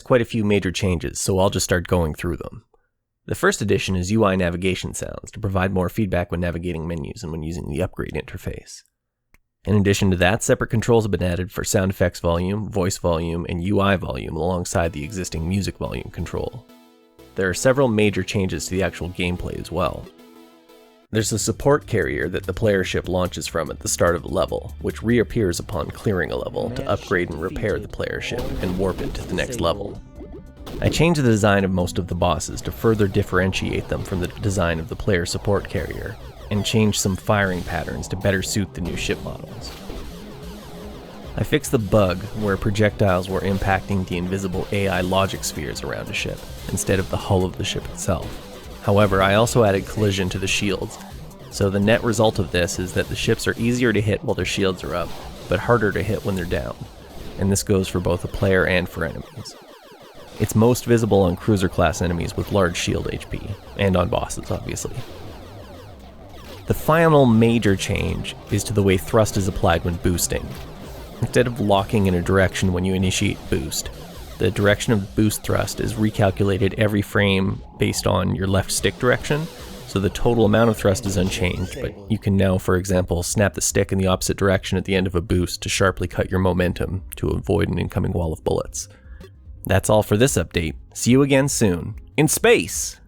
Quite a few major changes, so I'll just start going through them. The first addition is UI navigation sounds to provide more feedback when navigating menus and when using the upgrade interface. In addition to that, separate controls have been added for sound effects volume, voice volume, and UI volume alongside the existing music volume control. There are several major changes to the actual gameplay as well. There's a support carrier that the player ship launches from at the start of the level, which reappears upon clearing a level to upgrade and repair the player ship and warp it to the next level. I changed the design of most of the bosses to further differentiate them from the design of the player support carrier, and changed some firing patterns to better suit the new ship models. I fixed the bug where projectiles were impacting the invisible AI logic spheres around a ship, instead of the hull of the ship itself. However, I also added collision to the shields, so the net result of this is that the ships are easier to hit while their shields are up, but harder to hit when they're down, and this goes for both the player and for enemies. It's most visible on cruiser-class enemies with large shield HP, and on bosses, obviously. The final major change is to the way thrust is applied when boosting. Instead of locking in a direction when you initiate boost, the direction of boost thrust is recalculated every frame based on your left stick direction, so the total amount of thrust is unchanged, but you can now, for example, snap the stick in the opposite direction at the end of a boost to sharply cut your momentum to avoid an incoming wall of bullets. That's all for this update. See you again soon, in space!